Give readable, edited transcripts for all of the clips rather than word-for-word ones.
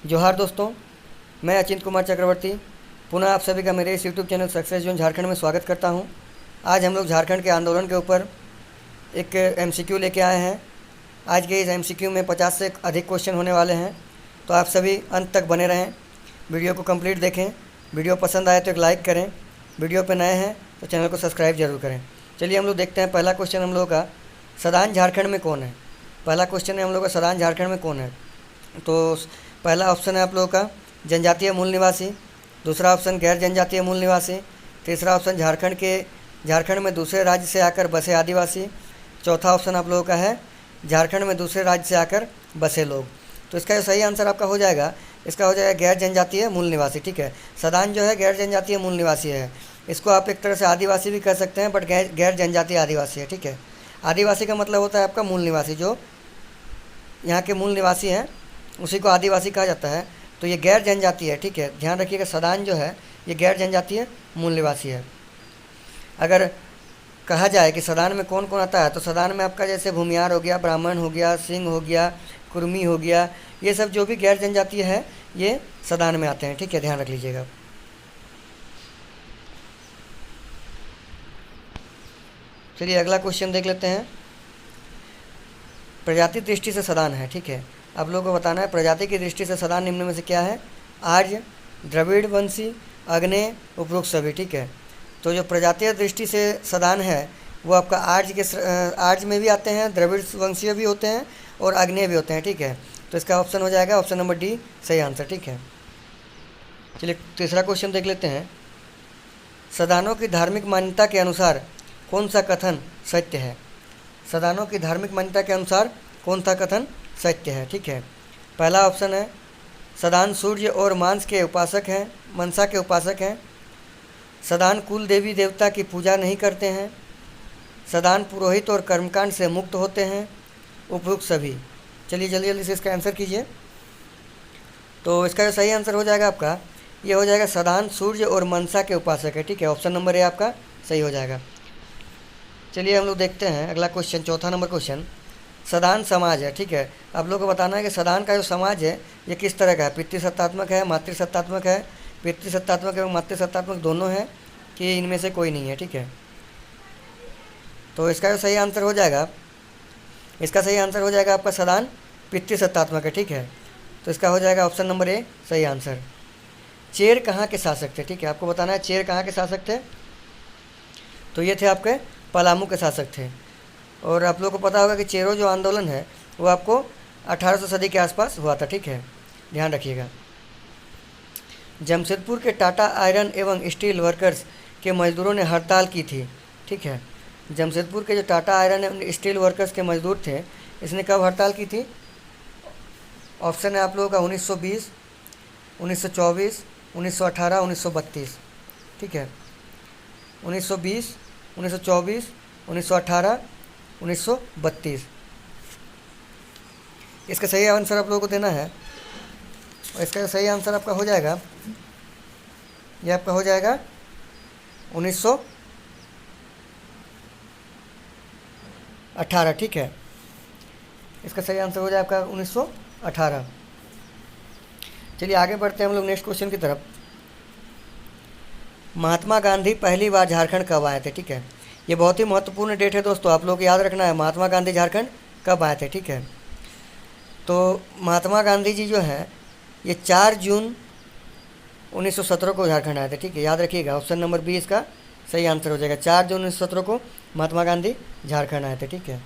जोहार दोस्तों, मैं अचिंत कुमार चक्रवर्ती पुनः आप सभी का मेरे इस YouTube channel success zone Jharkhand में स्वागत करता हूं। आज हम लोग झारखंड के आंदोलन के ऊपर एक एमसीक्यू लेके आए हैं। आज के इस एमसीक्यू में 50 से अधिक क्वेश्चन होने वाले हैं, तो आप सभी अंत तक बने रहें, वीडियो को कंप्लीट देखें। वीडियो पसंद आए तो एक लाइक करें, वीडियो पर नए हैं तो चैनल को सब्सक्राइब जरूर करें। चलिए हम लोग देखते हैं। पहला क्वेश्चन हम लोगों का, सदान झारखंड में कौन है। पहला क्वेश्चन है हम लोग का, सदान झारखंड में कौन है। तो पहला ऑप्शन है आप लोगों का जनजातीय मूल निवासी, दूसरा ऑप्शन गैर जनजातीय मूल निवासी, तीसरा ऑप्शन झारखंड में दूसरे राज्य से आकर बसे आदिवासी, चौथा ऑप्शन आप लोगों का है झारखंड में दूसरे राज्य से आकर बसे लोग। तो इसका जो सही आंसर आपका हो जाएगा, इसका हो जाएगा गैर जनजातीय मूल निवासी। ठीक है, सदान जो है गैर जनजातीय मूल निवासी है। इसको आप एक तरह से आदिवासी भी कह सकते हैं, बट गैर जनजातीय आदिवासी है। ठीक है, आदिवासी का मतलब होता है आपका मूल निवासी, जो यहाँ के मूल निवासी हैं उसी को आदिवासी कहा जाता है। तो ये गैर जनजातीय है। ठीक है, ध्यान रखिएगा, सदान जो है ये गैर जनजातीय मूल निवासी है। अगर कहा जाए कि सदान में कौन कौन आता है, तो सदान में आपका जैसे भूमियार हो गया, ब्राह्मण हो गया, सिंह हो गया, कुर्मी हो गया, ये सब जो भी गैर जनजातीय है ये सदान में आते हैं। ठीक है, ध्यान रख लीजिएगा। चलिए अगला क्वेश्चन देख लेते हैं। प्रजाति दृष्टि से सदान है। ठीक है, आप लोगों को बताना है प्रजाति की दृष्टि से सदान निम्न में से क्या है। आर्य, द्रविड़ वंशी, अग्नेय, उपरोक्त सभी। ठीक है, तो जो प्रजातीय दृष्टि से सदान है वो आपका आर्य में भी आते हैं, द्रविड़ वंशीय भी होते हैं और अग्नेय भी होते हैं। ठीक है, तो इसका ऑप्शन हो जाएगा ऑप्शन नंबर डी सही आंसर। ठीक है, चलिए तीसरा क्वेश्चन देख लेते हैं। सदानों की धार्मिक मान्यता के अनुसार कौन सा कथन सत्य है। सदानों की धार्मिक मान्यता के अनुसार कौन सा कथन सत्य है। ठीक है, पहला ऑप्शन है सदान सूर्य और मांस के उपासक हैं, मनसा के उपासक हैं। सदान कुल देवी देवता की पूजा नहीं करते हैं। सदान पुरोहित और कर्मकांड से मुक्त होते हैं। उपयुक्त सभी। चलिए जल्दी जल्दी से इसका आंसर कीजिए। तो इसका जो सही आंसर हो जाएगा आपका, ये हो जाएगा सदान सूर्य और मनसा के उपासक है। ठीक है, ऑप्शन नंबर ए आपका सही हो जाएगा। चलिए हम लोग देखते हैं अगला क्वेश्चन, चौथा नंबर क्वेश्चन। सदान समाज है। ठीक है, आप लोगों को बताना है कि सदान का जो समाज है ये किस तरह का है। पितृसत्तात्मक है, मातृसत्तात्मक है, पितृसत्तात्मक एवं मातृसत्तात्मक दोनों है कि इनमें से कोई नहीं है। ठीक है, तो इसका जो सही आंसर हो जाएगा, इसका सही आंसर हो जाएगा आपका सदान पितृसत्तात्मक है। ठीक है, तो इसका हो जाएगा ऑप्शन नंबर ए सही आंसर। चेर कहाँ के शासक थे। ठीक है, आपको बताना है चेर कहाँ के शासक थे। तो ये थे आपके पलामू के शासक थे। और आप लोगों को पता होगा कि चेरो जो आंदोलन है वो आपको 1800 सदी के आसपास हुआ था। ठीक है, ध्यान रखिएगा। जमशेदपुर के टाटा आयरन एवं स्टील वर्कर्स के मजदूरों ने हड़ताल की थी। ठीक है, जमशेदपुर के जो टाटा आयरन एवं स्टील वर्कर्स के मजदूर थे, इसने कब हड़ताल की थी। ऑप्शन है आप लोगों का 1920, 1924, 1918, 1932। ठीक है, 1920, 1924, 1918, 1932। इसका सही आंसर आप लोगों को देना है। और इसका सही आंसर आपका हो जाएगा, ये आपका हो जाएगा 1918। ठीक है, इसका सही आंसर हो जाएगा आपका 1918। चलिए आगे बढ़ते हैं हम लोग नेक्स्ट क्वेश्चन की तरफ। महात्मा गांधी पहली बार झारखंड कब आए थे। ठीक है, ये बहुत ही महत्वपूर्ण डेट है दोस्तों, आप लोग को याद रखना है महात्मा गांधी झारखंड कब आए थे। ठीक है, तो महात्मा गांधी जी जो है ये 4 जून 1917 को झारखंड आए थे। ठीक है, याद रखिएगा, ऑप्शन नंबर बी इसका सही आंसर हो जाएगा। 4 जून 1917 को महात्मा गांधी झारखंड आए थे। ठीक है,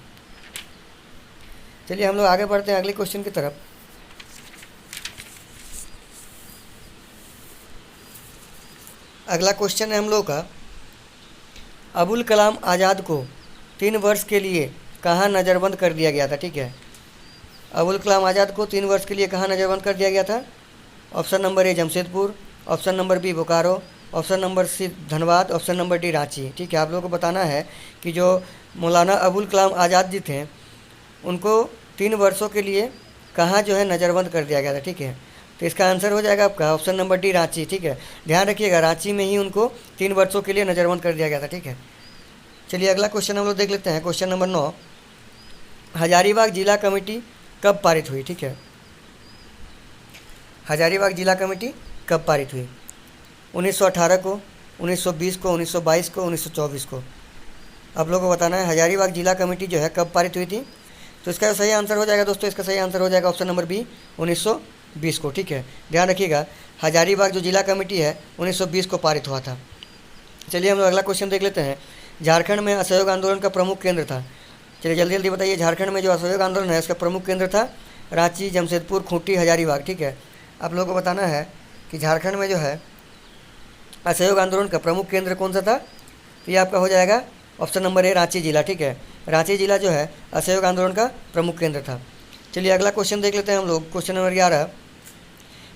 चलिए हम लोग आगे बढ़ते हैं अगले क्वेश्चन की तरफ। अगला क्वेश्चन है हम लोग का, अबुल कलाम आज़ाद को 3 वर्ष के लिए कहाँ नज़रबंद कर दिया गया था। ठीक है, अबुल कलाम आज़ाद को 3 वर्ष के लिए कहाँ नज़रबंद कर दिया गया था। Option number A Jamshedpur, option number B Bokaro, option number C Dhanbad, option number D Ranchi. ठीक है, आप लोगों को बताना है कि जो मौलाना अबुल कलाम आज़ाद जी थे उनको 3 वर्षों के लिए कहाँ जो है नज़रबंद कर दिया गया था। ठीक है, तो इसका आंसर हो जाएगा आपका ऑप्शन नंबर डी रांची। ठीक है, ध्यान रखिएगा, रांची में ही उनको 3 वर्षों के लिए नज़रबंद कर दिया गया था। ठीक है, चलिए अगला क्वेश्चन हम लोग देख लेते हैं। क्वेश्चन नंबर 9, हजारीबाग जिला कमेटी कब पारित हुई। ठीक है, हजारीबाग जिला कमेटी कब पारित हुई? 1918 को, 1920 को, 1922 को, 1924 को। आप लोगों को बताना है हजारीबाग जिला कमेटी जो है कब पारित हुई थी। तो इसका सही आंसर हो जाएगा दोस्तों, इसका सही आंसर हो जाएगा ऑप्शन नंबर बी, 1920 को। ठीक है, ध्यान रखिएगा, हजारीबाग जो जिला कमेटी है 1920 को पारित हुआ था। चलिए हम लोग अगला क्वेश्चन देख लेते हैं। झारखंड में असहयोग आंदोलन का प्रमुख केंद्र था। चलिए जल्दी जल्दी बताइए, झारखंड में जो असहयोग आंदोलन है इसका प्रमुख केंद्र था रांची, जमशेदपुर, खूंटी, हजारीबाग। ठीक है, आप लोगों को बताना है कि झारखंड में जो है असहयोग आंदोलन का प्रमुख केंद्र कौन सा था। तो ये आपका हो जाएगा ऑप्शन नंबर ए, रांची जिला। ठीक है, रांची जिला जो है असहयोग आंदोलन का प्रमुख केंद्र था। चलिए अगला क्वेश्चन देख लेते हैं हम लोग, question number 11।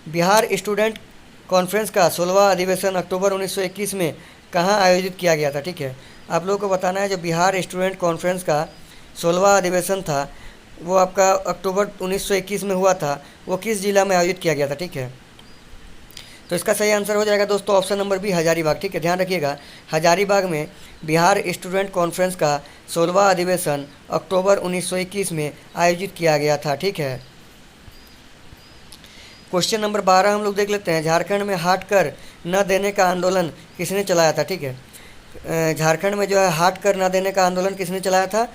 Bihar student conference का 16वां अधिवेशन अक्टूबर 1921 में कहाँ आयोजित किया गया था? ठीक है, आप लोगों को बताना है जो बिहार स्टूडेंट कॉन्फ्रेंस का 16वां अधिवेशन था वो आपका अक्टूबर 1921 में हुआ था, वो किस जिला में आयोजित किया गया था? ठीक है, तो इसका सही आंसर हो जाएगा दोस्तों ऑप्शन नंबर बी, हजारीबाग। ठीक है, ध्यान रखिएगा, हजारीबाग में बिहार स्टूडेंट कॉन्फ्रेंस का 16वां अधिवेशन अक्टूबर 1921 में आयोजित किया गया था। ठीक है, क्वेश्चन नंबर 12 हम लोग देख लेते हैं। झारखंड में हाट कर न देने का आंदोलन किसने चलाया था? ठीक है, झारखंड में जो है हाट कर न देने का आंदोलन किसने चलाया था?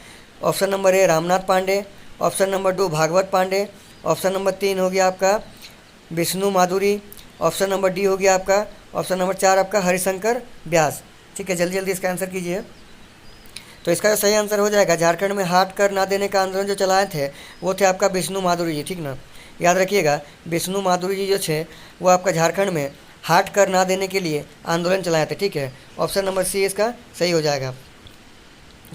Option number A, Ramnath Pandey, option number 2 Bhagwat Pandey, option number 3 हो गया आपका Vishnu Madhuri, option number D हो गया आपका, ऑप्शन नंबर 4 आपका हरिशंकर व्यास। ठीक है, जल्दी जल्दी इसका आंसर कीजिए। तो इसका जो सही आंसर हो जाएगा, झारखंड में हाट कर ना देने का आंदोलन जो चलाए थे वो थे आपका विष्णु माधुरी जी। ठीक ना, याद रखिएगा, विष्णु माधुरी जी जो थे वो आपका झारखंड में हाट कर ना देने के लिए आंदोलन चलाए थे। ठीक है, ऑप्शन नंबर सी इसका सही हो जाएगा।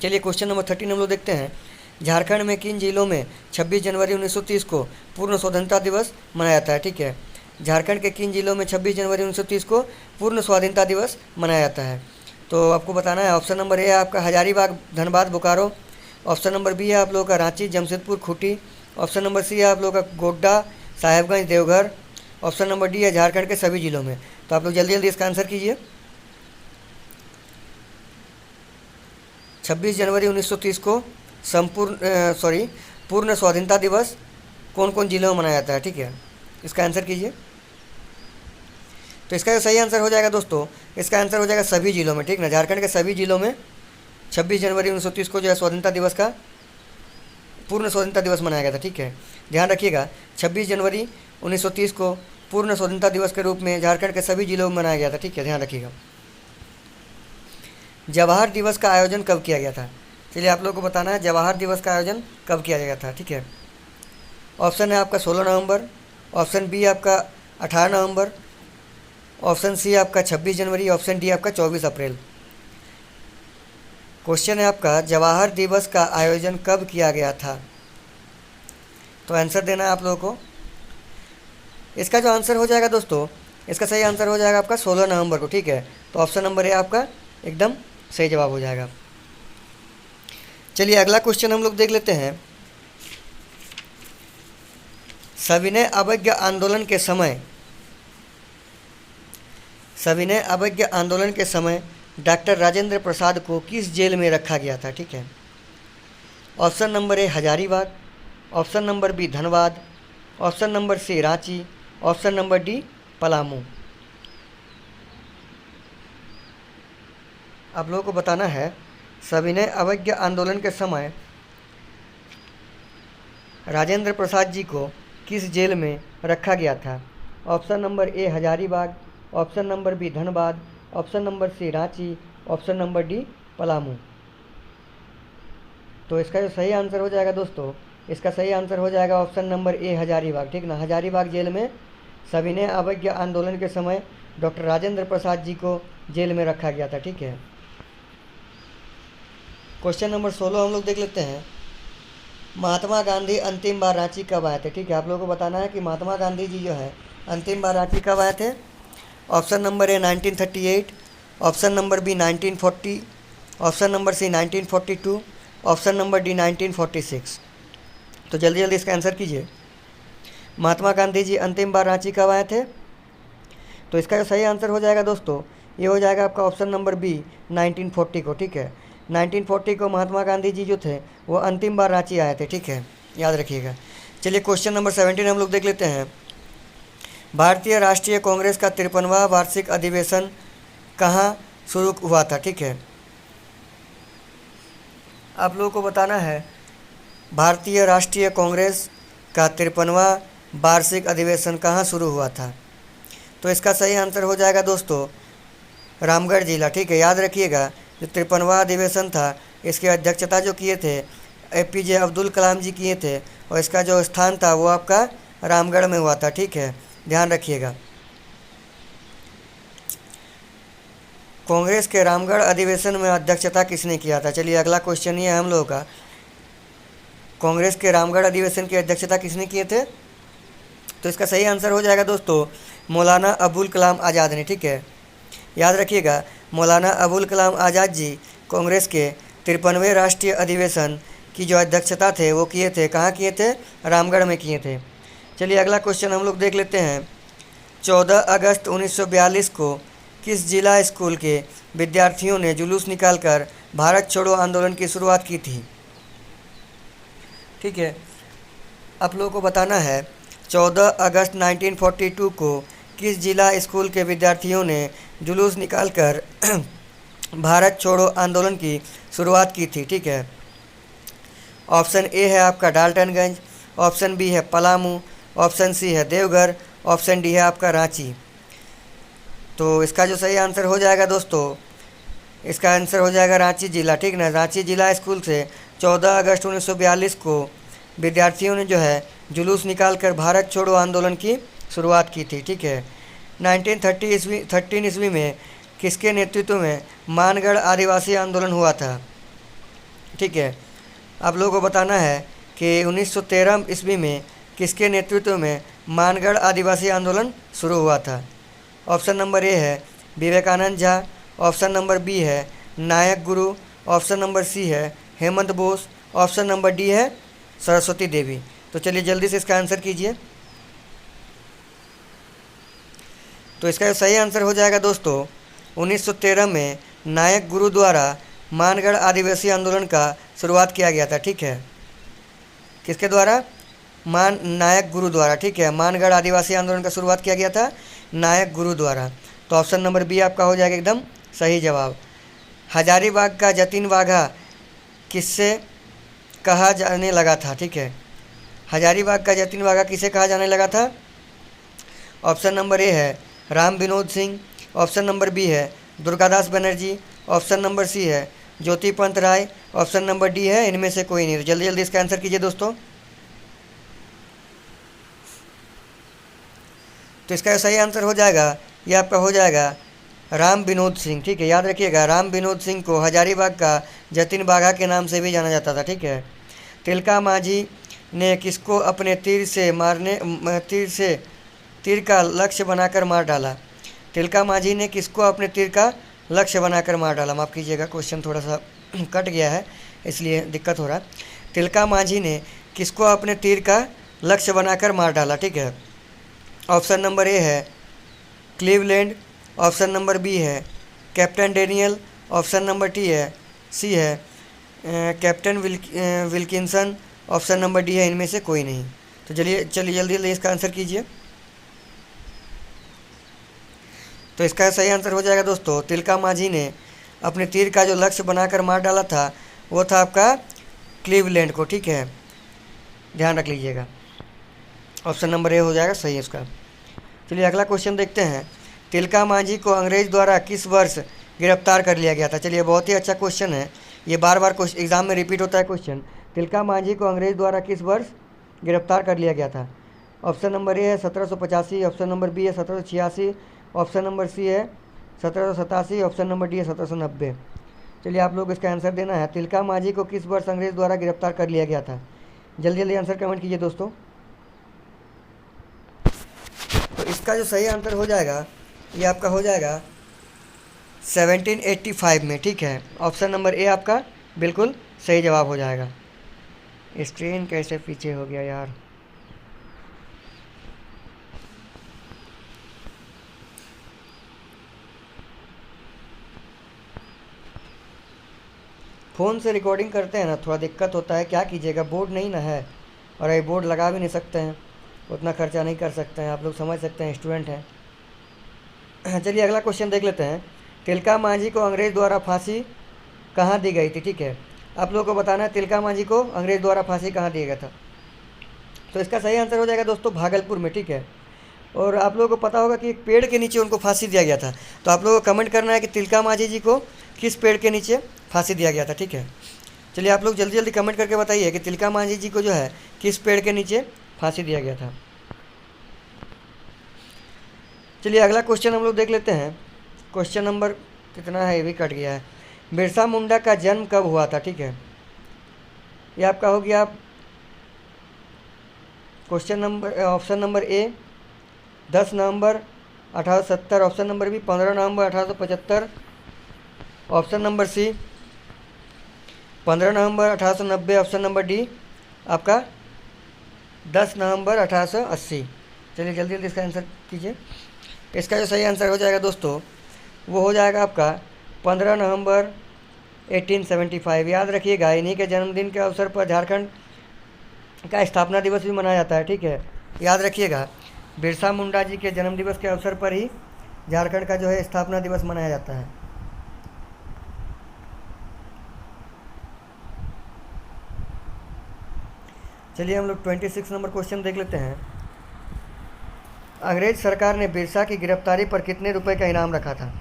चलिए क्वेश्चन नंबर 13 हम लोग देखते हैं। झारखंड में किन जिलों में 26 जनवरी 1930 को पूर्ण स्वतंत्रता दिवस मनाया जाता है? ठीक है, झारखंड के किन जिलों में 26 जनवरी 1930 को पूर्ण स्वाधीनता दिवस मनाया जाता है? तो आपको बताना है, ऑप्शन नंबर ए है आपका Hazaribagh, Dhanbad, Bokaro, option number B है आप लोगों का Ranchi, Jamshedpur, Khunti, option number C है आप लोगों का Godda, Sahebganj, Deoghar, option number D है झारखंड के सभी जिलों में। तो आप लोग जल्दी जल्दी इसका आंसर कीजिए। 26 जनवरी 1930 को पूर्ण स्वाधीनता दिवस कौन कौन जिलों में मनाया जाता है? ठीक है, इसका आंसर कीजिए। तो इसका जो सही आंसर हो जाएगा दोस्तों, इसका आंसर हो जाएगा सभी जिलों में। ठीक ना, झारखंड के सभी जिलों में 26 जनवरी 1930 को जो है स्वतंत्रता दिवस का पूर्ण स्वतंत्रता दिवस मनाया गया था। ठीक है, ध्यान रखिएगा, 26 जनवरी 1930 को पूर्ण स्वतंत्रता दिवस के रूप में झारखंड के सभी जिलों में मनाया गया था। ठीक है, ध्यान रखिएगा। जवाहर दिवस का आयोजन कब किया गया था? चलिए आप लोगों को बताना है जवाहर दिवस का आयोजन कब किया गया था। ठीक है, ऑप्शन है आपका 16 नवंबर, ऑप्शन बी आपका 18 नवंबर, ऑप्शन सी आपका 26 जनवरी, ऑप्शन डी आपका 24 अप्रैल। क्वेश्चन है आपका जवाहर दिवस का आयोजन कब किया गया था? तो आंसर देना है आप लोगों को। इसका जो आंसर हो जाएगा दोस्तों, इसका सही आंसर हो जाएगा आपका 16 नवंबर को। ठीक है, तो ऑप्शन नंबर ए आपका एकदम सही जवाब हो जाएगा। चलिए अगला क्वेश्चन हम लोग देख लेते हैं। सविनय अवज्ञा आंदोलन के समय डॉक्टर राजेंद्र प्रसाद को किस जेल में रखा गया था? ठीक है, option number A Hazaribagh, option number B Dhanbad, option number C Ranchi, option number D Palamu. आप लोगों को बताना है सविनय अवज्ञा आंदोलन के समय राजेंद्र प्रसाद जी को किस जेल में रखा गया था? Option number A Hazaribagh, option number B Dhanbad, option number C Ranchi, option number D Palamu. तो इसका जो सही आंसर हो जाएगा दोस्तों, इसका सही आंसर हो जाएगा ऑप्शन नंबर ए हजारीबाग। ठीक ना, हजारीबाग जेल में सविनय अवज्ञा आंदोलन के समय डॉक्टर राजेंद्र प्रसाद जी को जेल में रखा गया था। ठीक है, क्वेश्चन नंबर 16 हम लोग देख लेते हैं। महात्मा गांधी अंतिम बार रांची कब आए थे? ठीक है, आप लोगों को बताना है कि महात्मा गांधी जी जो है अंतिम बार रांची कब आए थे। Option number A 1938, option number B 1940, option number C 1942, option number D 1946। तो जल्दी जल्दी इसका आंसर कीजिए। महात्मा गांधी जी अंतिम बार रांची कब आए थे? तो इसका जो सही आंसर हो जाएगा दोस्तों, ये हो जाएगा आपका ऑप्शन नंबर बी 1940 को। ठीक है, 1940 को महात्मा गांधी जी जो थे वो अंतिम बार रांची आए थे। ठीक है, याद रखिएगा। चलिए क्वेश्चन नंबर 17 हम लोग देख लेते हैं। भारतीय राष्ट्रीय कांग्रेस का 53वां वार्षिक अधिवेशन कहाँ शुरू हुआ था? ठीक है, आप लोगों को बताना है भारतीय राष्ट्रीय कांग्रेस का 53वां वार्षिक अधिवेशन कहाँ शुरू हुआ था। तो इसका सही आंसर हो जाएगा दोस्तों रामगढ़ जिला। ठीक है, याद रखिएगा जो 53वां अधिवेशन था इसकी अध्यक्षता जो किए थे APJ अब्दुल कलाम जी किए थे, और इसका जो स्थान था वो आपका रामगढ़ में हुआ था। ठीक है, ध्यान रखिएगा। कांग्रेस के रामगढ़ अधिवेशन में अध्यक्षता किसने किया था? चलिए अगला क्वेश्चन ये है हम लोगों का, कांग्रेस के रामगढ़ अधिवेशन की अध्यक्षता किसने किए थे? तो इसका सही आंसर हो जाएगा दोस्तों मौलाना अबुल कलाम आज़ाद ने। ठीक है, याद रखिएगा मौलाना अबुल कलाम आज़ाद जी कांग्रेस के 53वें राष्ट्रीय अधिवेशन की जो अध्यक्षता थे वो किए थे, कहाँ किए थे? रामगढ़ में किए थे। चलिए अगला क्वेश्चन हम लोग देख लेते हैं। 14 अगस्त 1942 को किस जिला स्कूल के विद्यार्थियों ने जुलूस निकालकर भारत छोड़ो आंदोलन की शुरुआत की थी? ठीक है, आप लोगों को बताना है 14 अगस्त 1942 को किस जिला स्कूल के विद्यार्थियों ने जुलूस निकालकर भारत छोड़ो आंदोलन की शुरुआत की थी? ठीक है, ऑप्शन ए है आपका डाल्टनगंज, ऑप्शन बी है पलामू, ऑप्शन सी है देवघर, ऑप्शन डी है आपका रांची। तो इसका जो सही आंसर हो जाएगा दोस्तों, इसका आंसर हो जाएगा रांची जिला। ठीक ना, रांची जिला स्कूल से 14 अगस्त 1942 को विद्यार्थियों ने जो है जुलूस निकालकर भारत छोड़ो आंदोलन की शुरुआत की थी। ठीक है, 1913 ईस्वी में किसके नेतृत्व में मानगढ़ आदिवासी आंदोलन हुआ था? ठीक है, आप लोगों को बताना है कि 1913 ईस्वी में किसके नेतृत्व में मानगढ़ आदिवासी आंदोलन शुरू हुआ था? ऑप्शन नंबर ए है Vivekananda Jha, option number B है Nayak Guru, option number C है Hemant Bose, option number D है सरस्वती देवी। तो चलिए जल्दी से इसका आंसर कीजिए। तो इसका सही आंसर हो जाएगा दोस्तों 1913 में नायक गुरु द्वारा मानगढ़ आदिवासी आंदोलन का शुरुआत किया गया था। ठीक है, किसके द्वारा? नायक गुरु द्वारा। ठीक है, मानगढ़ आदिवासी आंदोलन का शुरुआत किया गया था नायक गुरु द्वारा। तो ऑप्शन नंबर बी आपका हो जाएगा एकदम सही जवाब। हजारीबाग का जतीन वाघा किससे कहा जाने लगा था? ठीक है, हजारीबाग का जतीन वाघा किसे कहा जाने लगा था? ऑप्शन नंबर ए है Ram Vinod Singh, option number B है Durgadas Banerjee, option number C है Jyoti Pant Rai, option number D है इनमें से कोई नहीं। तो जल्दी जल्दी इसका आंसर कीजिए दोस्तों। तो इसका सही आंसर हो जाएगा, ये आपका हो जाएगा राम विनोद सिंह। ठीक है, याद रखिएगा राम विनोद सिंह को हजारीबाग का जतीन वाघा के नाम से भी जाना जाता था। ठीक है, तिलका मांझी ने किसको अपने तीर का लक्ष्य बनाकर मार डाला? तिलका मांझी ने किसको अपने तीर का लक्ष्य बनाकर मार डाला? माफ़ कीजिएगा क्वेश्चन थोड़ा सा कट गया है इसलिए दिक्कत हो रहा। तिलका मांझी ने किसको अपने तीर का लक्ष्य बनाकर मार डाला? ठीक है, ऑप्शन नंबर ए है क्लीवलैंड, ऑप्शन नंबर बी है captain Daniel, option number C है captain Wilkinson, option number D है इनमें से कोई नहीं। तो चलिए जल्दी जल्दी इसका आंसर कीजिए। तो इसका सही आंसर हो जाएगा दोस्तों तिलका मांझी ने अपने तीर का जो लक्ष्य बनाकर मार डाला था वो था आपका क्लीवलैंड को। ठीक है, ध्यान रख लीजिएगा, ऑप्शन नंबर ए हो जाएगा सही इसका। चलिए अगला क्वेश्चन देखते हैं। तिलका मांझी को अंग्रेज द्वारा किस वर्ष गिरफ्तार कर लिया गया था? चलिए बहुत ही अच्छा क्वेश्चन है, ये बार बार एग्जाम में रिपीट होता है क्वेश्चन। तिलका मांझी को अंग्रेज द्वारा किस वर्ष गिरफ्तार कर लिया गया था? ऑप्शन नंबर ए है 1785, ऑप्शन नंबर बी है 1786, ऑप्शन नंबर सी है 1787, ऑप्शन नंबर डी है 1790। चलिए आप लोग इसका आंसर देना है। तिलका मांझी को किस वर्ष अंग्रेज द्वारा गिरफ्तार कर लिया गया था? जल्दी जल्दी आंसर कमेंट कीजिए दोस्तों। तो इसका जो सही आंसर हो जाएगा ये आपका हो जाएगा 1785 में। ठीक है, ऑप्शन नंबर ए आपका बिल्कुल सही जवाब हो जाएगा। स्क्रीन कैसे पीछे हो गया यार। फ़ोन से रिकॉर्डिंग करते हैं ना, थोड़ा दिक्कत होता है, क्या कीजिएगा, बोर्ड नहीं ना है और ये बोर्ड लगा भी नहीं सकते हैं उतना खर्चा नहीं कर सकते हैं, आप लोग समझ सकते हैं, स्टूडेंट हैं। चलिए अगला क्वेश्चन देख लेते हैं। तिलका मांझी को अंग्रेज़ द्वारा फांसी कहाँ दी गई थी, ठीक है। आप लोगों को बताना है तिलका मांझी को अंग्रेज़ द्वारा फांसी कहाँ दिया गया था। तो इसका सही आंसर हो जाएगा दोस्तों भागलपुर में, ठीक है। और आप लोगों को पता होगा कि एक पेड़ के नीचे उनको फांसी दिया गया था। तो आप लोगों को कमेंट करना है कि तिलका मांझी जी को किस पेड़ के नीचे फांसी दिया गया था, ठीक है। चलिए आप लोग जल्दी जल्दी कमेंट करके बताइए कि तिलका मांझी जी को जो है किस पेड़ के नीचे फांसी दिया गया था। चलिए अगला क्वेश्चन हम लोग देख लेते हैं। क्वेश्चन नंबर कितना है, ये भी कट गया है। बिरसा मुंडा का जन्म कब हुआ था, ठीक है। ये आपका हो गया question number, option number A 10 नवंबर 1870, ऑप्शन नंबर बी 15 नवंबर 1875, ऑप्शन नंबर सी 15 नवंबर 1890, ऑप्शन नंबर डी आपका 10 नवंबर 1880। चलिए जल्दी जल्दी इसका आंसर कीजिए। इसका जो सही आंसर हो जाएगा दोस्तों वो हो जाएगा आपका 15 नवंबर 1875। याद रखिएगा, इन्हीं के जन्मदिन के अवसर पर झारखंड का स्थापना दिवस भी मनाया जाता है, ठीक है। याद रखिएगा, बिरसा मुंडा जी के जन्म दिवस के अवसर पर ही झारखंड का जो है स्थापना दिवस मनाया जाता है। चलिए हम लोग 26 नंबर क्वेश्चन देख लेते हैं। अंग्रेज सरकार ने बिरसा की गिरफ्तारी पर कितने रुपए का इनाम रखा था।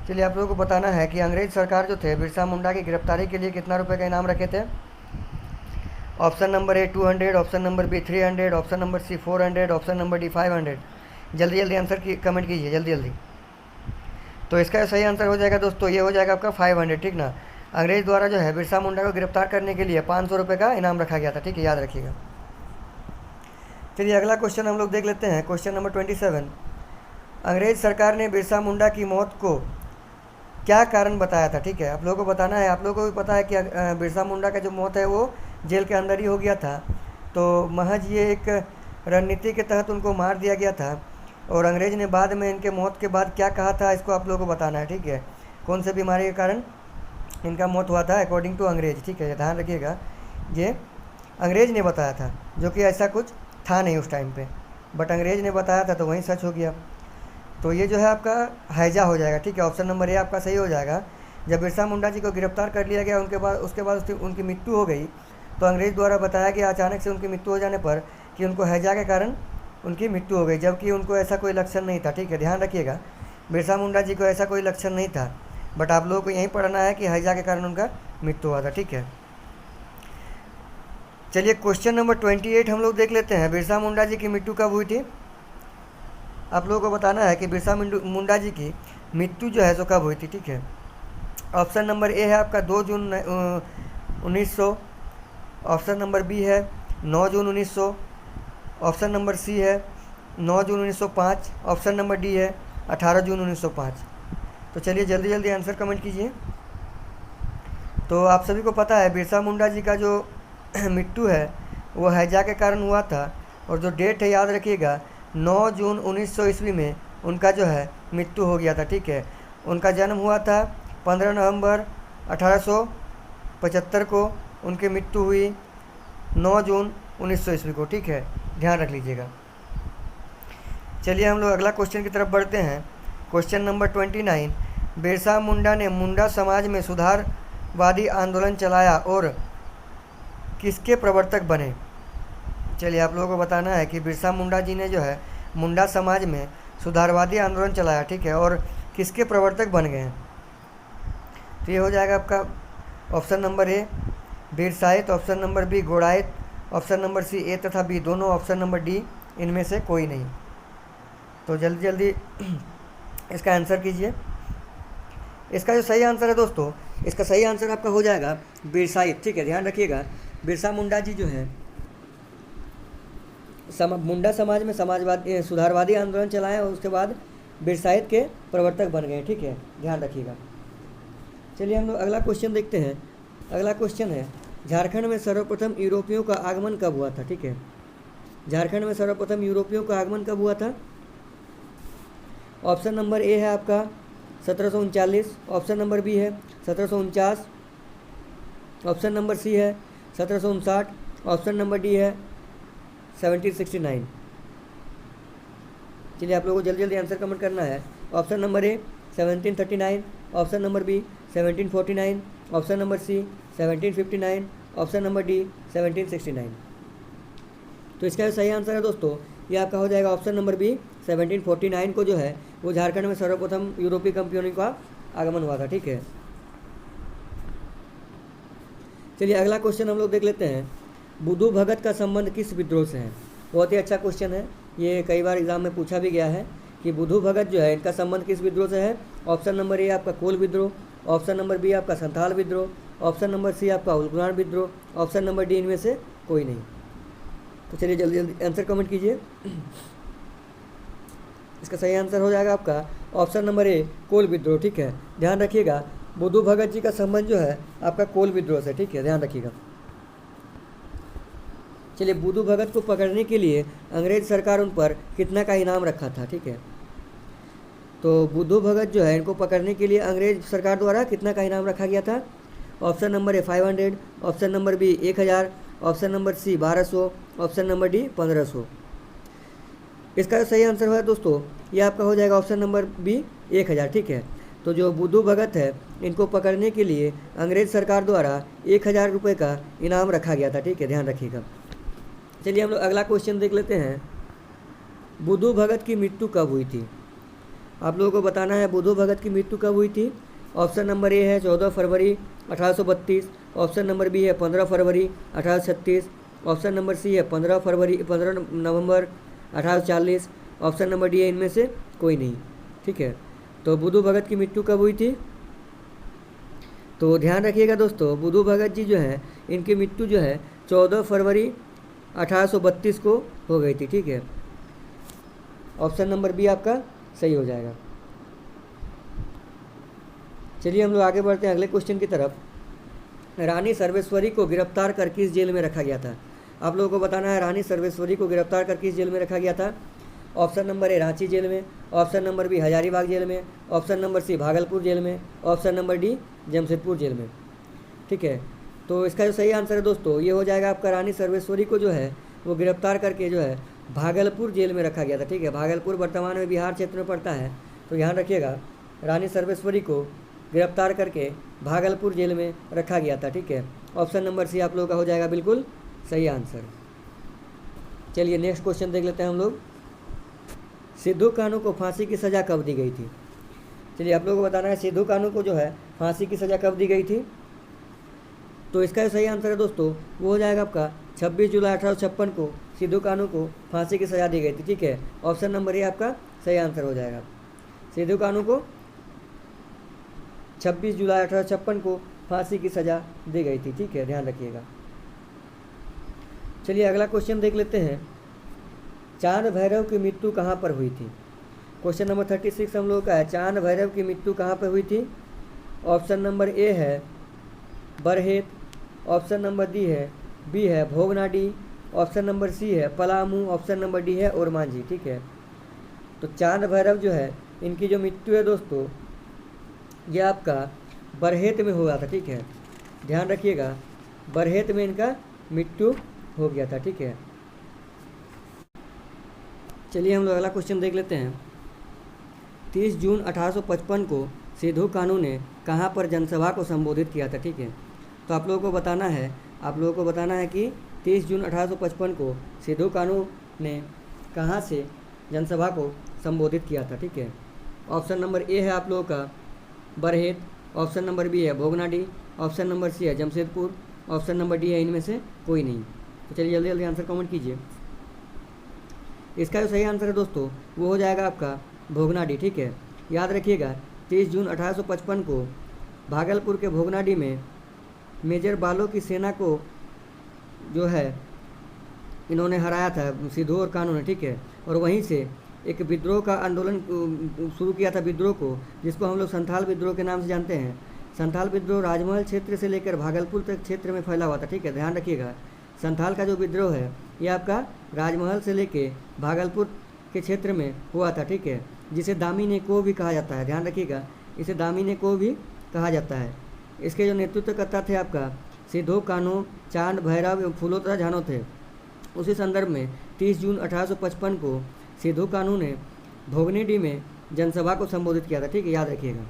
चलिए आप लोगों को बताना है कि अंग्रेज सरकार जो थे बिरसा मुंडा की गिरफ्तारी के लिए कितना रुपए का इनाम रखे थे। Option number A 200, option number B 300, option number C 400, option number D 500। जल्दी जल्दी आंसर की कमेंट कीजिए जल्दी जल्दी। तो इसका सही आंसर हो जाएगा दोस्तों, ये हो जाएगा आपका 500, ठीक ना। अंग्रेज द्वारा जो है बिरसा मुंडा को गिरफ्तार करने के लिए 500 रुपये का इनाम रखा गया था, ठीक है, याद रखिएगा। चलिए अगला क्वेश्चन हम लोग देख लेते हैं। Question number 27। अंग्रेज सरकार ने बिरसा मुंडा की मौत को क्या कारण बताया था, ठीक है। आप लोगों को बताना है। आप लोगों को भी पता है कि बिरसा मुंडा का जो मौत है वो जेल के अंदर ही हो गया था। तो महज ये एक रणनीति के तहत उनको मार दिया गया था। और अंग्रेज ने बाद में इनके मौत के बाद क्या कहा था इसको आप लोगों को बताना है, ठीक है। कौन से बीमारी के कारण इनका मौत हुआ था अकॉर्डिंग टू अंग्रेज, ठीक है, ध्यान रखिएगा। ये अंग्रेज ने बताया था, जो कि ऐसा कुछ था नहीं उस टाइम पे, बट अंग्रेज ने बताया था तो वहीं सच हो गया। तो ये जो है आपका हैजा हो जाएगा, ठीक है। ऑप्शन नंबर ए आपका सही हो जाएगा। जब बिरसा मुंडा जी को गिरफ्तार कर लिया गया उसके बाद उनकी मृत्यु हो गई, तो अंग्रेज द्वारा बताया गया अचानक से उनकी मृत्यु हो जाने पर कि उनको हैजा के कारण उनकी मृत्यु हो गई, जबकि उनको ऐसा कोई लक्षण नहीं था, ठीक है, ध्यान रखिएगा। बिरसा मुंडा जी को ऐसा कोई लक्षण नहीं था, बट आप लोगों को यहीं पढ़ना है कि हैजा के कारण उनका मृत्यु हुआ था, ठीक है। चलिए क्वेश्चन नंबर 28 हम लोग देख लेते हैं। बिरसा मुंडा जी की मृत्यु कब हुई थी। आप लोगों को बताना है कि बिरसा मुंडा जी की मृत्यु जो है सो कब हुई थी, ठीक है। ऑप्शन नंबर ए है आपका 2 जून 1900, ऑप्शन नंबर बी है 9 जून 1900, ऑप्शन नंबर सी है 9 जून 1905, ऑप्शन नंबर डी है 18 जून 1905। तो चलिए जल्दी जल्दी आंसर कमेंट कीजिए। तो आप सभी को पता है बिरसा मुंडा जी का जो मृत्यु है वो हैजा के कारण हुआ था, और जो डेट है याद रखिएगा 9 जून 1900 ईस्वी में उनका जो है मृत्यु हो गया था, ठीक है। उनका जन्म हुआ था 15 नवंबर 1875 को, उनकी मृत्यु हुई 9 जून 1900 ईस्वी को, ठीक है, ध्यान रख लीजिएगा। चलिए हम लोग अगला क्वेश्चन की तरफ बढ़ते हैं। Question number 29। बिरसा मुंडा ने मुंडा समाज में सुधारवादी आंदोलन चलाया और किसके प्रवर्तक बने। चलिए आप लोगों को बताना है कि बिरसा मुंडा जी ने जो है मुंडा समाज में सुधारवादी आंदोलन चलाया, ठीक है, और किसके प्रवर्तक बन गए हैं। तो ये हो जाएगा आपका ऑप्शन नंबर ए बीरसाहित, ऑप्शन नंबर बी गोड़ाहित, ऑप्शन नंबर सी ए तथा बी दोनों, ऑप्शन नंबर डी इनमें से कोई नहीं। तो जल्दी जल्दी इसका आंसर कीजिए। इसका जो सही आंसर है दोस्तों, इसका सही आंसर आपका हो जाएगा बीरसाहित, ठीक है, ध्यान रखिएगा। बिरसा मुंडा जी जो है मुंडा समाज में समाजवादी सुधारवादी आंदोलन चलाए और उसके बाद बिरसाहित के प्रवर्तक बन गए, ठीक है, ध्यान रखिएगा। चलिए हम लोग अगला क्वेश्चन देखते हैं। अगला क्वेश्चन है झारखंड में सर्वप्रथम यूरोपियों का आगमन कब हुआ था, ठीक है। झारखंड में सर्वप्रथम यूरोपियों का आगमन कब हुआ था। ऑप्शन नंबर ए है आपका 1739, ऑप्शन नंबर बी है 1749, ऑप्शन नंबर सी है 1759, ऑप्शन नंबर डी है 1769। चलिए आप लोगों को जल्दी जल्दी आंसर कमेंट करना है। Option number A 1739, option number B 1749, option number C 1759, option number D 1769। तो इसका जो सही आंसर है दोस्तों ये आपका हो जाएगा ऑप्शन नंबर बी 1749 को जो है वो झारखंड में सर्वप्रथम यूरोपीय कंपनियों का आगमन हुआ था। ठीक है, चलिए अगला क्वेश्चन हम लोग देख लेते हैं। बुद्धू भगत का संबंध किस विद्रोह से है? बहुत ही अच्छा क्वेश्चन है, ये कई बार एग्जाम में पूछा भी गया है कि बुद्धू भगत जो है इनका संबंध किस विद्रोह से है। ऑप्शन नंबर ए आपका कोल विद्रोह, ऑप्शन नंबर बी आपका संथाल विद्रोह, ऑप्शन नंबर सी आपका उलगुरान विद्रोह, ऑप्शन नंबर डी इनमें से कोई नहीं। तो चलिए जल्दी जल्दी आंसर कमेंट कीजिए। इसका सही आंसर हो जाएगा आपका ऑप्शन नंबर ए कोल विद्रोह। ठीक है, ध्यान रखिएगा बुद्धू भगत जी का संबंध जो है आपका कोल विद्रोह से। ठीक है, ध्यान रखिएगा। चलिए बुद्धू भगत को पकड़ने के लिए अंग्रेज सरकार उन पर कितना का इनाम रखा था? ठीक है, तो बुद्धू भगत जो है इनको पकड़ने के लिए अंग्रेज सरकार द्वारा कितना का इनाम रखा गया था? Option number A 500, option number B 1000, option number C 1200, option number D 1500। इसका सही आंसर है दोस्तों ये आपका हो जाएगा ऑप्शन नंबर बी 1000। ठीक है, तो जो बुद्धू भगत है इनको पकड़ने के लिए अंग्रेज सरकार द्वारा 1000 रुपये का इनाम रखा गया था। ठीक है, ध्यान रखिएगा। चलिए हम लोग अगला क्वेश्चन देख लेते हैं। बुद्धू भगत की मृत्यु कब हुई थी? आप लोगों को बताना है बुद्धू भगत की मृत्यु कब हुई थी। ऑप्शन नंबर ए है 14 फरवरी 1832, ऑप्शन नंबर बी है 15 फरवरी 1836, ऑप्शन नंबर सी है 15 नवंबर 1840, ऑप्शन नंबर डी है इनमें से कोई नहीं। ठीक है, तो बुद्धू भगत की मृत्यु कब हुई थी? तो ध्यान रखिएगा दोस्तों बुद्धू भगत जी जो है इनकी मृत्यु जो है 14 फरवरी 1832 को हो गई थी। ठीक है, ऑप्शन नंबर बी आपका सही हो जाएगा। चलिए हम लोग आगे बढ़ते हैं अगले क्वेश्चन की तरफ। रानी सर्वेश्वरी को गिरफ्तार कर किस जेल में रखा गया था? आप लोगों को बताना है रानी सर्वेश्वरी को गिरफ्तार कर किस जेल में रखा गया था। Option number A Ranchi jail में, option number B Hazaribagh jail में, option number C Bhagalpur jail में, option number D Jamshedpur jail में। ठीक है, तो इसका जो सही आंसर है दोस्तों ये हो जाएगा आपका रानी सर्वेश्वरी को जो है वो गिरफ्तार करके जो है भागलपुर जेल में रखा गया था। ठीक है, भागलपुर वर्तमान में बिहार क्षेत्र में पड़ता है, तो ध्यान रखिएगा रानी सर्वेश्वरी को गिरफ्तार करके भागलपुर जेल में रखा गया था। ठीक है, ऑप्शन नंबर सी आप लोगों का हो जाएगा बिल्कुल सही आंसर। चलिए नेक्स्ट क्वेश्चन देख लेते हैं हम लोग। सिद्धू कानू को फांसी की सज़ा कब दी गई थी? चलिए आप लोगों को बताना है सिद्धू कानू को जो है फांसी की सज़ा कब दी गई थी। तो इसका जो सही आंसर है दोस्तों वो हो जाएगा आपका 26 जुलाई 1856 को सिद्धू कानू को फांसी की सज़ा दी गई थी। ठीक है, ऑप्शन नंबर ए आपका सही आंसर हो जाएगा। सिद्धू कानू को 26 जुलाई 1856 को फांसी की सज़ा दी गई थी। ठीक है, ध्यान रखिएगा। चलिए अगला क्वेश्चन देख लेते हैं। चांद भैरव की मृत्यु कहाँ पर हुई थी? क्वेश्चन नंबर 36 हम लोग का है। चांद भैरव की मृत्यु कहाँ पर हुई थी? ऑप्शन नंबर ए है बरहेट, ऑप्शन नंबर बी है भोगनाडी, ऑप्शन नंबर सी है पलामू, ऑप्शन नंबर डी है ओरमांझी। ठीक है, तो चांद भैरव जो है इनकी जो मृत्यु है दोस्तों ये आपका बरहेट में हुआ था। ठीक है, ध्यान रखिएगा बरहेट में इनका मृत्यु हो गया था। ठीक है, चलिए हम लोग अगला क्वेश्चन देख लेते हैं। 30 जून 1855 को सिद्धू कानू ने कहाँ पर जनसभा को संबोधित किया था? ठीक है, तो आप लोगों को बताना है कि 30 जून 1855 को सिद्धू कानू ने कहाँ से जनसभा को संबोधित किया था? ठीक है, ऑप्शन नंबर ए है आप लोगों का बरहेट, ऑप्शन नंबर बी है भोगनाडी, ऑप्शन नंबर सी है जमशेदपुर, ऑप्शन नंबर डी है इनमें से कोई नहीं। तो चलिए जल्दी जल्दी आंसर कमेंट कीजिए। इसका जो सही आंसर है दोस्तों वो हो जाएगा आपका भोगनाडी। ठीक है, याद रखिएगा 30 जून 1855 को भागलपुर के भोगनाडी में मेजर बालो की सेना को जो है इन्होंने हराया था सिद्धू और कानू ने। ठीक है, और वहीं से एक विद्रोह का आंदोलन शुरू किया था, विद्रोह को जिसको हम लोग संथाल विद्रोह के नाम से जानते हैं। संथाल विद्रोह राजमहल क्षेत्र से लेकर भागलपुर तक क्षेत्र में फैला हुआ था। ठीक है, ध्यान रखिएगा संथाल का जो विद्रोह है ये आपका राजमहल से लेके भागलपुर के क्षेत्र में हुआ था। ठीक है, जिसे दामिनी को भी कहा जाता है। ध्यान रखिएगा इसे दामिनी को भी कहा जाता है। इसके जो नेतृत्व करता थे आपका सिद्धो, कान्हो, चांद, भैरव एवं फूलों तथा झानों थे। उसी संदर्भ में 30 जून 1855 को सिद्धो कान्हू ने भोगनीडी में जनसभा को संबोधित किया था। ठीक है, याद रखिएगा।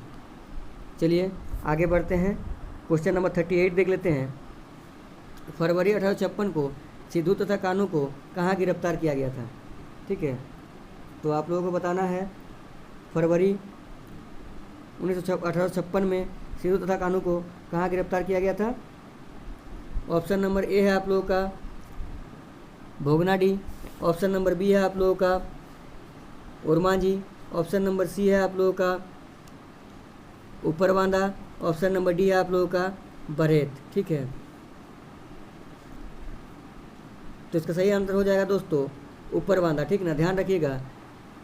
चलिए आगे बढ़ते हैं, क्वेश्चन नंबर 38 देख लेते हैं। फरवरी 1856 को सिद्धू तथा कान्हू को कहाँ गिरफ्तार किया गया था? ठीक है, तो आप लोगों को बताना है फरवरी 1856 में सिद्धू तथा कान्हू को कहाँ गिरफ्तार किया गया था? ऑप्शन नंबर ए है आप लोगों का भोगनाडी, ऑप्शन नंबर बी है आप लोगों का ओरमांझी, ऑप्शन नंबर सी है आप लोगों का ऊपर बांदा, ऑप्शन नंबर डी है आप लोगों का बरहेत। ठीक है, तो इसका सही आंसर हो जाएगा दोस्तों ऊपर बांदा। ठीक ना, ध्यान रखिएगा।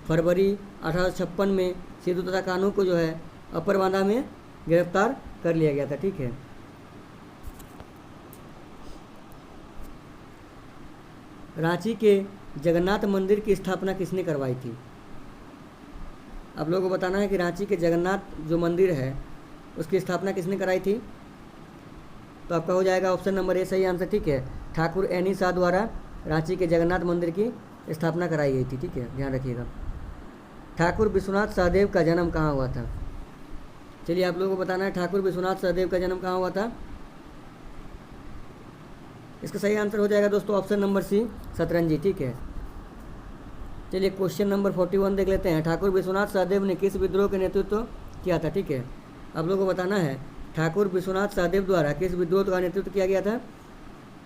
फरवरी 1856 में सिद्धू तथा कान्हू को जो है अपर बांदा में गिरफ्तार कर लिया गया था। ठीक है, रांची के जगन्नाथ मंदिर की स्थापना किसने करवाई थी? आप लोगों को बताना है कि रांची के जगन्नाथ जो मंदिर है उसकी स्थापना किसने कराई थी? तो आपका हो जाएगा ऑप्शन नंबर ए सही आंसर। ठीक है, ठाकुर एनी शाह द्वारा रांची के जगन्नाथ मंदिर की स्थापना कराई गई थी। ठीक है, ध्यान रखिएगा। ठाकुर विश्वनाथ सहदेव का जन्म कहाँ हुआ था? चलिए आप लोगों को बताना है ठाकुर विश्वनाथ सहदेव का जन्म कहाँ हुआ था? इसका सही आंसर हो जाएगा दोस्तों ऑप्शन नंबर सी सतरंजी। ठीक है, चलिए क्वेश्चन नंबर 41 देख लेते हैं। ठाकुर विश्वनाथ सहदेव ने किस विद्रोह का नेतृत्व किया था? ठीक है, आप लोगों को बताना है ठाकुर विश्वनाथ सहदेव द्वारा किस विद्रोह का नेतृत्व किया गया था?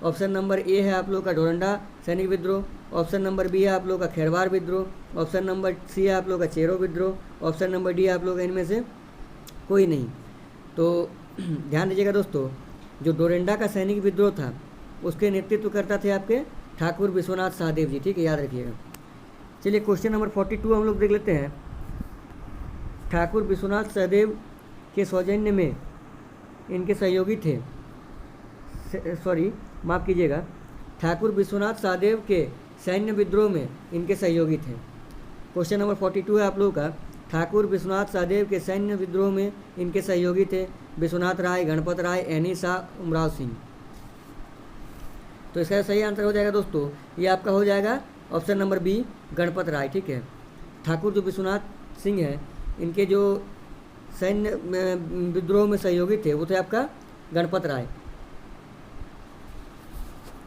ऑप्शन नंबर ए है आप लोगों का ढोरंडा सैनिक विद्रोह, ऑप्शन नंबर बी है आप लोगों का खेरवार विद्रोह, ऑप्शन नंबर सी है आप लोगों का चेरो विद्रोह, ऑप्शन नंबर डी है आप लोगों का इनमें से कोई नहीं। तो ध्यान दीजिएगा दोस्तों, जो डोरंडा का सैनिक विद्रोह था उसके नेतृत्व करता थे आपके ठाकुर विश्वनाथ सहदेव जी। ठीक है, याद रखिएगा। चलिए क्वेश्चन नंबर 42 हम लोग देख लेते हैं। ठाकुर विश्वनाथ सहदेव के सौजन्य में इनके सहयोगी थे, सॉरी माफ़ कीजिएगा, ठाकुर विश्वनाथ सहदेव के सैन्य विद्रोह में इनके सहयोगी थे। क्वेश्चन नंबर 42 है आप लोगों का। ठाकुर विश्वनाथ सहदेव के सैन्य विद्रोह में इनके सहयोगी थे विश्वनाथ राय, गणपत राय, एनी शाह, उमराव सिंह। तो इसका सही आंसर हो जाएगा दोस्तों, ये आपका हो जाएगा ऑप्शन नंबर बी गणपत राय। ठीक है, ठाकुर जो विश्वनाथ सिंह है इनके जो सैन्य विद्रोह में सहयोगी थे वो थे आपका गणपत राय।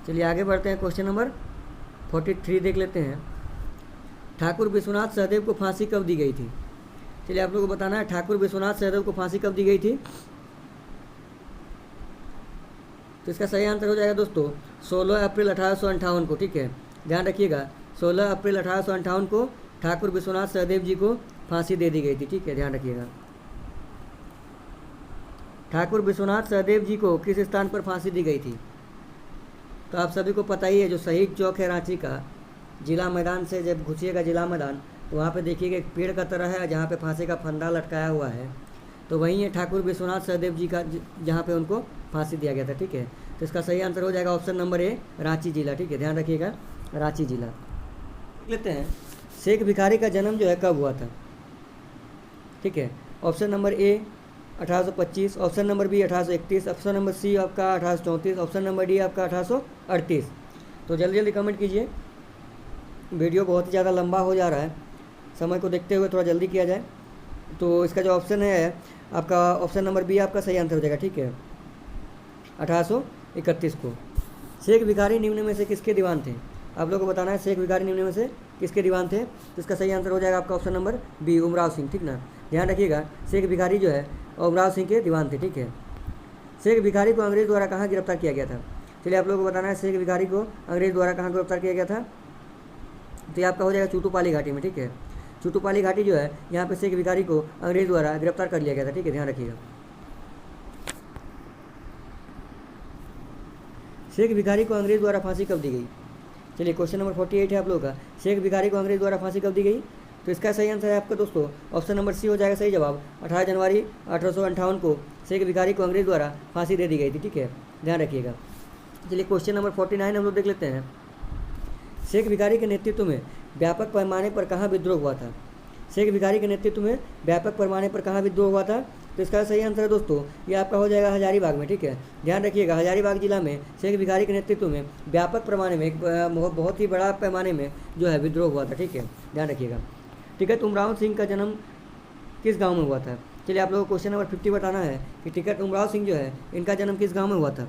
चलिए आगे बढ़ते हैं, क्वेश्चन नंबर 43 देख लेते हैं। ठाकुर विश्वनाथ सहदेव को फांसी कब दी गई थी? चलिए आप लोगों को बताना है ठाकुर विश्वनाथ सहदेव को फांसी कब दी गई थी? तो इसका सही आंसर हो जाएगा दोस्तों 16 अप्रैल 1858 को। ठीक है, ध्यान रखिएगा 16 अप्रैल 1858 को ठाकुर विश्वनाथ सहदेव जी को फांसी दे दी गई थी। ठीक है, ध्यान रखिएगा। ठाकुर विश्वनाथ सहदेव जी को किस स्थान पर फांसी दी गई थी? तो आप सभी को पता ही है, जो शहीद चौक है रांची का, जिला मैदान से जब घुसिएगा जिला मैदान तो वहाँ पे देखिएगा एक पेड़ का तरह है जहाँ पे फांसी का फंदा लटकाया हुआ है, तो वहीं है ठाकुर विश्वनाथ सहदेव जी का जहाँ पे उनको फांसी दिया गया था। ठीक है, तो इसका सही आंसर हो जाएगा ऑप्शन नंबर ए रांची जिला। ठीक है, ध्यान रखिएगा रांची जिला। लेते हैं शेख भिखारी का जन्म जो है कब हुआ था? ठीक है, option number A 1825, option number B 1831, option number C आपका 1834, ऑप्शन नंबर डी आपका 1838। तो जल्दी जल्दी कमेंट कीजिए, वीडियो बहुत ही ज़्यादा लंबा हो जा रहा है, समय को देखते हुए थोड़ा जल्दी किया जाए। तो इसका जो ऑप्शन है आपका ऑप्शन नंबर बी आपका सही आंसर हो जाएगा। ठीक है, 1831 को। शेख भिखारी निम्न में से किसके दीवान थे? आप लोगों को बताना है शेख भिखारी निम्न में से किसके दीवान थे? तो इसका सही आंसर हो जाएगा आपका option number B Umrao Singh. ठीक ना, ध्यान रखिएगा शेख भिखारी जो है उमराव सिंह के दीवान थे। ठीक है, शेख भिखारी को अंग्रेज द्वारा कहाँ गिरफ्तार किया गया था? चलिए आप लोगों को बताना है शेख भिखारी को अंग्रेज द्वारा कहाँ गिरफ्तार किया गया था? तो ये आपका हो जाएगा चूटूपाली घाटी में। ठीक है, चूटूपाली घाटी जो है यहाँ पे शेख भिखारी को अंग्रेज द्वारा गिरफ्तार कर लिया गया था। ठीक है, ध्यान रखिएगा। शेख भिखारी को अंग्रेज द्वारा फांसी कब दी गई? चलिए क्वेश्चन नंबर 48 है आप लोगों का। शेख भिखारी को अंग्रेज द्वारा फांसी कब दी गई? तो इसका सही आंसर है आपका दोस्तों ऑप्शन नंबर सी हो जाएगा सही जवाब। 18 जनवरी 1858 को शेख भिखारी को अंग्रेज द्वारा फांसी दे दी गई थी। ठीक है, ध्यान रखिएगा। चलिए क्वेश्चन नंबर 49 हम लोग देख लेते हैं। शेख भिखारी के नेतृत्व में व्यापक पैमाने पर कहाँ विद्रोह हुआ था? शेख भिखारी के नेतृत्व में व्यापक पैमाने पर कहाँ विद्रोह हुआ था? तो इसका सही आंसर है दोस्तों ये आपका हो जाएगा हजारीबाग में। ठीक है, ध्यान रखिएगा हजारीबाग जिला में शेख भिखारी के नेतृत्व में व्यापक पैमाने में एक बहुत ही बड़ा पैमाने में जो है विद्रोह हुआ था। ठीक है, ध्यान रखिएगा। टिकैत उमराव सिंह का जन्म किस गांव में हुआ था? चलिए आप लोगों को क्वेश्चन नंबर 50 बताना है कि टिकैत उमराव सिंह जो है इनका जन्म किस गांव में हुआ था।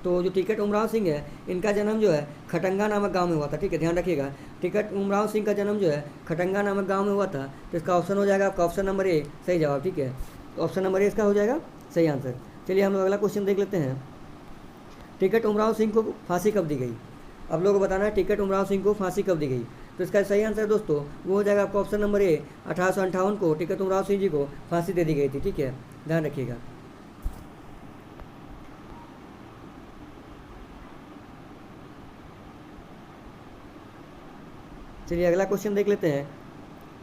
तो जो टिकैत उमराव सिंह है इनका जन्म जो है खटंगा नामक गांव में हुआ था। ठीक है, ध्यान रखिएगा टिकैत उमराव सिंह का जन्म जो है खटंगा नामक गांव में हुआ था। तो इसका ऑप्शन हो जाएगा आपका ऑप्शन नंबर ए सही जवाब। ठीक है, तो ऑप्शन नंबर ए इसका हो जाएगा सही आंसर। चलिए हम लोग अगला क्वेश्चन देख लेते हैं। टिकैत उमराव सिंह को फांसी कब दी गई? आप लोगों को बताना है टिकैत उमराव सिंह को फांसी कब दी गई। तो इसका सही आंसर दोस्तों वो हो जाएगा आपका ऑप्शन नंबर ए 1858 को टिकैत उमराव सिंह जी को फांसी दे दी गई थी। ठीक है, ध्यान रखिएगा। चलिए अगला क्वेश्चन देख लेते हैं।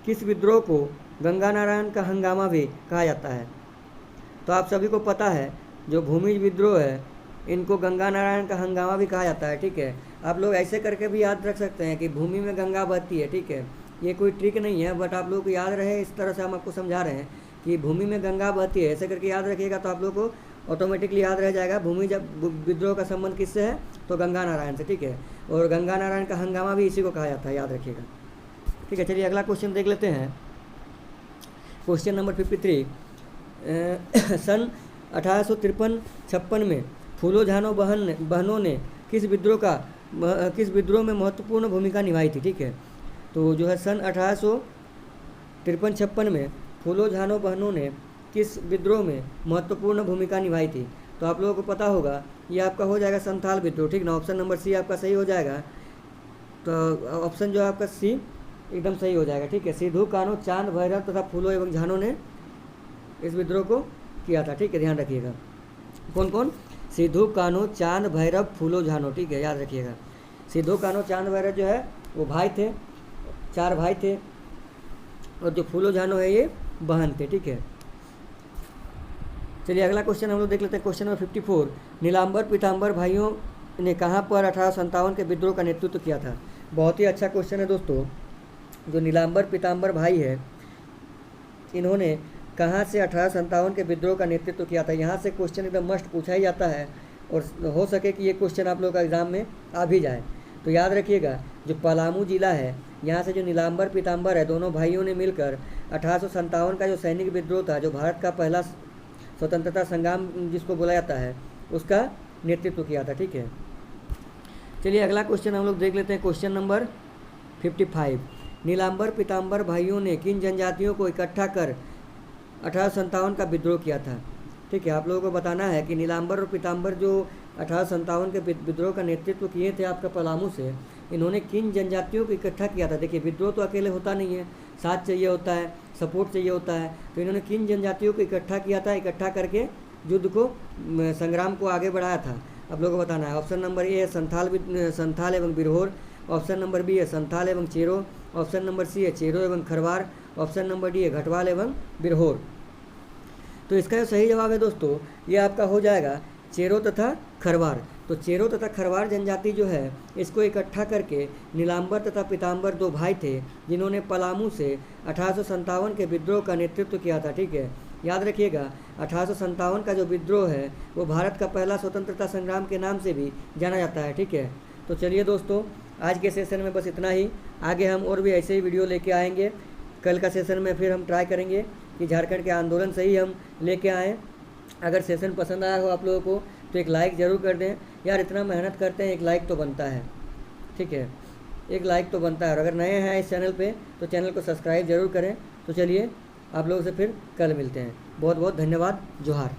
किस विद्रोह को गंगा नारायण का हंगामा भी कहा जाता है? तो आप सभी को पता है जो भूमिज विद्रोह है इनको गंगा नारायण का हंगामा भी कहा जाता है। ठीक है, आप लोग ऐसे करके भी याद रख सकते हैं कि भूमि में गंगा बहती है। ठीक है, ये कोई ट्रिक नहीं है, बट आप लोग को याद रहे इस तरह से हम आपको समझा रहे हैं कि भूमि में गंगा बहती है। ऐसे करके याद रखिएगा तो आप लोग को ऑटोमेटिकली याद रह जाएगा भूमि जब विद्रोह का संबंध किससे है तो गंगा नारायण से। ठीक है, और गंगा नारायण का हंगामा भी इसी को कहा जाता है, याद रखिएगा। ठीक है, चलिए अगला क्वेश्चन देख लेते हैं। Question number 53। सन 1853-56 में फूलो झानो बहनों ने किस विद्रोह में महत्वपूर्ण भूमिका निभाई थी? ठीक है, तो जो है सन 1853-56 में फूलो झानो बहनों ने किस विद्रोह में महत्वपूर्ण भूमिका निभाई थी? तो आप लोगों को पता होगा ये आपका हो जाएगा संथाल विद्रोह। ठीक ना, ऑप्शन नंबर सी आपका सही हो जाएगा। तो ऑप्शन जो है आपका सी एकदम सही हो जाएगा। ठीक है, सिद्धू कान्हू चांद भैरव तथा फूलो एवं झानो ने इस विद्रोह को किया था। ठीक है, ध्यान रखिएगा। कौन कौन? सिद्धू कान्हू चांद भैरव फूलो झानो। ठीक है, याद रखिएगा। सिद्धू कान्हू चांद भैरव जो है वो भाई थे, 4 भाई थे, और जो फूलो झानो है ये बहन थे। ठीक है, चलिए अगला क्वेश्चन हम लोग देख लेते हैं। Question number 54। नीलांबर पीताम्बर भाइयों ने कहाँ पर 1857 के विद्रोह का नेतृत्व किया था? बहुत ही अच्छा क्वेश्चन है दोस्तों। जो नीलांबर पीताम्बर भाई है इन्होंने कहाँ से 1857 के विद्रोह का नेतृत्व किया था? यहाँ से क्वेश्चन एकदम मस्ट पूछा ही जाता है, और हो सके कि ये क्वेश्चन आप लोग का एग्जाम में आ भी जाए। तो याद रखिएगा जो पलामू जिला है यहाँ से जो नीलांबर पीताम्बर है दोनों भाइयों ने मिलकर 1857 का जो सैनिक विद्रोह था, जो भारत का पहला स्वतंत्रता संग्राम जिसको बोला जाता है, उसका नेतृत्व किया था। ठीक है, चलिए अगला क्वेश्चन हम लोग देख लेते हैं। Question number 55। नीलांबर पीताम्बर भाइयों ने किन जनजातियों को इकट्ठा कर 1857 का विद्रोह किया था? ठीक है, आप लोगों को बताना है कि नीलांबर और पीताम्बर जो 1857 के विद्रोह का नेतृत्व किए थे आपका पलामू से, इन्होंने किन जनजातियों को इकट्ठा किया था? देखिए विद्रोह तो अकेले होता नहीं है, साथ चाहिए होता है, सपोर्ट चाहिए होता है। तो इन्होंने किन जनजातियों को इकट्ठा किया था? इकट्ठा करके युद्ध को संग्राम को आगे बढ़ाया था, आप लोगों को बताना है। ऑप्शन नंबर ए है संथाल एवं बिरहोर, ऑप्शन नंबर बी है संथाल एवं चेरो, ऑप्शन नंबर सी है चेरो एवं खरवार, ऑप्शन नंबर डी है घटवाल एवं बिरहोर। तो इसका जो सही जवाब है दोस्तों ये आपका हो जाएगा चेरो तथा खरवार। तो चेरो तथा खरवार जनजाति जो है इसको इकट्ठा करके नीलांबर तथा पीताम्बर 2 भाई थे जिन्होंने पलामू से 1857 के विद्रोह का नेतृत्व किया था। ठीक है, याद रखिएगा 1857 का जो विद्रोह है वो भारत का पहला स्वतंत्रता संग्राम के नाम से भी जाना जाता है। ठीक है, तो चलिए दोस्तों आज के सेशन में बस इतना ही। आगे हम और भी ऐसे ही वीडियो लेके आएंगे। कल का सेशन में फिर हम ट्राई करेंगे कि झारखंड के आंदोलन से ही हम लेके आएँ। अगर सेशन पसंद आया हो आप लोगों को तो एक लाइक ज़रूर कर दें यार, इतना मेहनत करते हैं, एक लाइक तो बनता है। ठीक है, एक लाइक तो बनता है। और अगर नए हैं इस चैनल पे तो चैनल को सब्सक्राइब ज़रूर करें। तो चलिए आप लोगों से फिर कल मिलते हैं। बहुत बहुत धन्यवाद। जोहार।